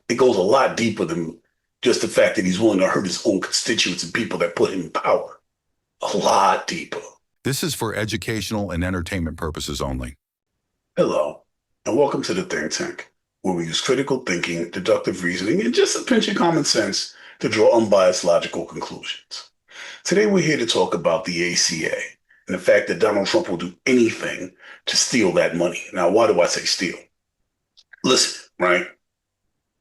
it goes a lot deeper than just the fact that he's willing to hurt his own constituents and people that put him in power. A lot deeper. This is for educational and entertainment purposes only. Hello, and welcome to the Think Tank, where we use critical thinking, deductive reasoning, and just a pinch of common sense to draw unbiased logical conclusions. Today we're here to talk about the ACA and the fact that Donald Trump will do anything to steal that money. Now, why do I say steal? Listen, right?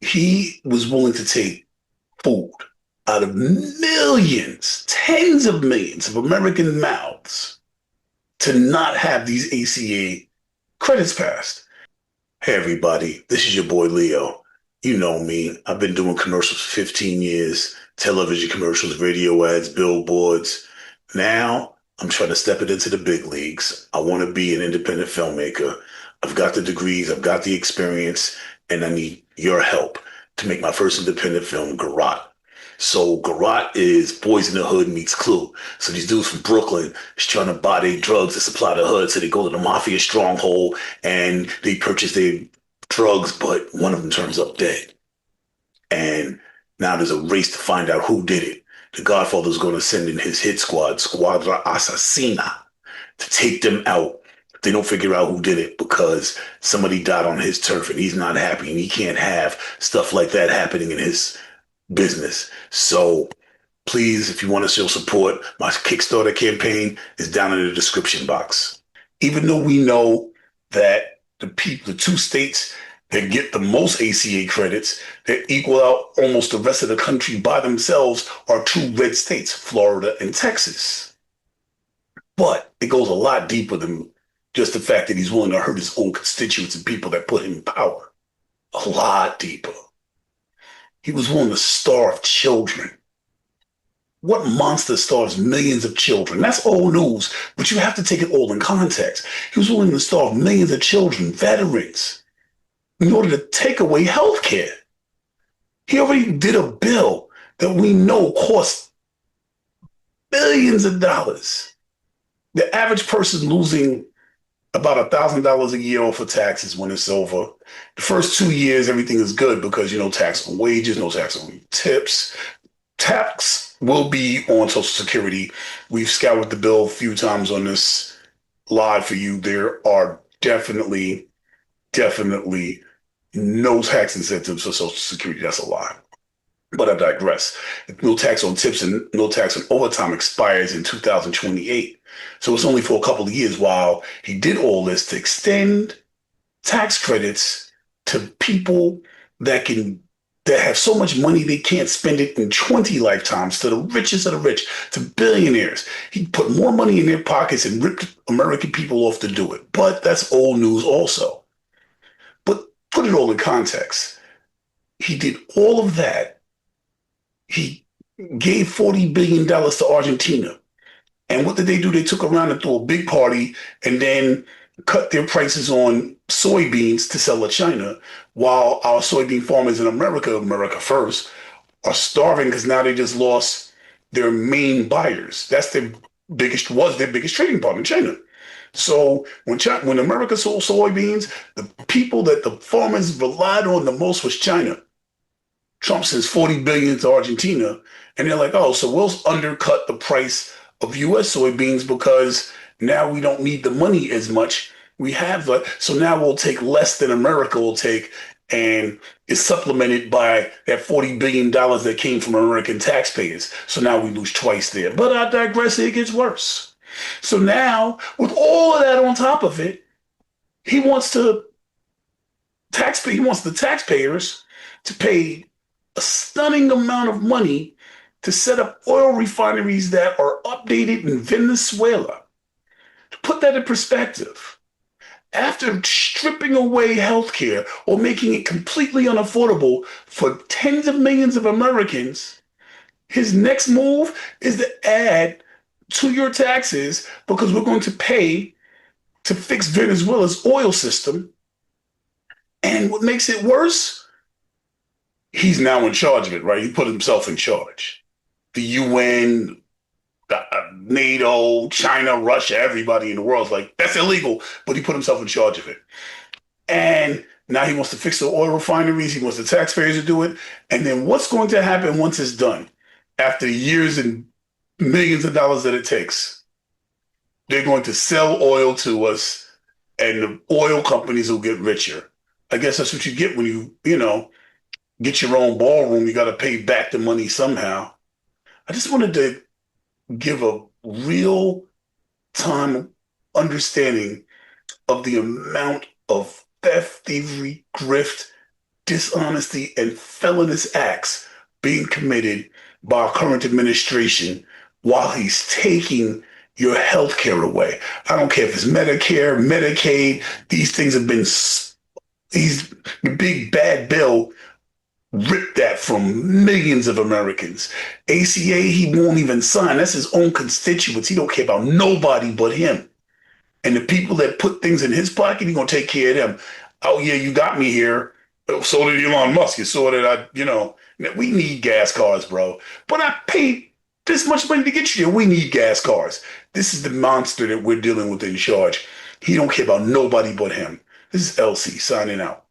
He was willing to take food out of millions, tens of millions of American mouths to not have these ACA credits passed. Hey, everybody, this is your boy Leo. You know me. I've been doing commercials for 15 years, television commercials, radio ads, billboards. Now I'm trying to step it into the big leagues. I want to be an independent filmmaker. I've got the degrees, I've got the experience, and I need your help to make my first independent film, Garrote. So Garrote is Boys in the Hood meets Clue. So these dudes from Brooklyn is trying to buy their drugs to supply the hood. So they go to the mafia stronghold and they purchase their drugs, but one of them turns up dead. And now there's a race to find out who did it. The Godfather's going to send in his hit squad, Squadra Assassina, to take them out. They don't figure out who did it because somebody died on his turf and he's not happy and he can't have stuff like that happening in his business. So please, if you want to show support, my Kickstarter campaign is down in the description box. Even though we know that the two states that get the most ACA credits that equal out almost the rest of the country by themselves are two red states, Florida and Texas. But it goes a lot deeper than just the fact that he's willing to hurt his own constituents and people that put him in power. A lot deeper. He was willing to starve children. What monster starves millions of children? That's old news, but you have to take it all in context. He was willing to starve millions of children, veterans, in order to take away health care. He already did a bill that we know costs billions of dollars. The average person losing about $1,000 a year off of taxes when it's over. The first 2 years, everything is good because, tax on wages, no tax on tips. Tax will be on Social Security. We've scoured the bill a few times on this live for you. There are definitely no tax incentives for Social Security. That's a lie. But I digress. No tax on tips and no tax on overtime expires in 2028. So it's only for a couple of years while he did all this to extend tax credits to people that have so much money they can't spend it in 20 lifetimes, to the richest of the rich, to billionaires. He put more money in their pockets and ripped American people off to do it. But that's old news also. But put it all in context. He did all of that. He gave $40 billion to Argentina. And what did they do? They took around and threw a big party and then cut their prices on soybeans to sell to China, while our soybean farmers in America, America first, are starving because now they just lost their main buyers. Was their biggest trading partner, China. So when America sold soybeans, the people that the farmers relied on the most was China. Trump sends $40 billion to Argentina, and they're like, oh, so we'll undercut the price of U.S. soybeans because now we don't need the money as much. We have so now we'll take less than America will take, and it's supplemented by that $40 billion that came from American taxpayers. So now we lose twice there. But I digress, it gets worse. So now, with all of that on top of it, he wants the taxpayers to pay a stunning amount of money to set up oil refineries that are updated in Venezuela. To put that in perspective, after stripping away healthcare or making it completely unaffordable for tens of millions of Americans, his next move is to add to your taxes because we're going to pay to fix Venezuela's oil system. And what makes it worse, he's now in charge of it, right? He put himself in charge. The UN, NATO, China, Russia, everybody in the world is like, that's illegal, but he put himself in charge of it. And Now he wants to fix the oil refineries. He wants the taxpayers to do it. And then what's going to happen once it's done? After years and millions of dollars that it takes, they're going to sell oil to us, and the oil companies will get richer. I guess that's what you get when you get your own ballroom. You got to pay back the money somehow. I just wanted to give a real time understanding of the amount of theft, thievery, grift, dishonesty, and felonious acts being committed by our current administration while he's taking your health care away. I don't care if it's Medicare, Medicaid, these things have been, he's the big bad bill ripped that from millions of Americans. ACA, he won't even sign. That's his own constituents. He don't care about nobody but him. And the people that put things in his pocket, he gonna take care of them. Oh yeah, you got me here. So did Elon Musk. You saw that we need gas cars, bro. But I paid this much money to get you here. We need gas cars. This is the monster that we're dealing with in charge. He don't care about nobody but him. This is LC signing out.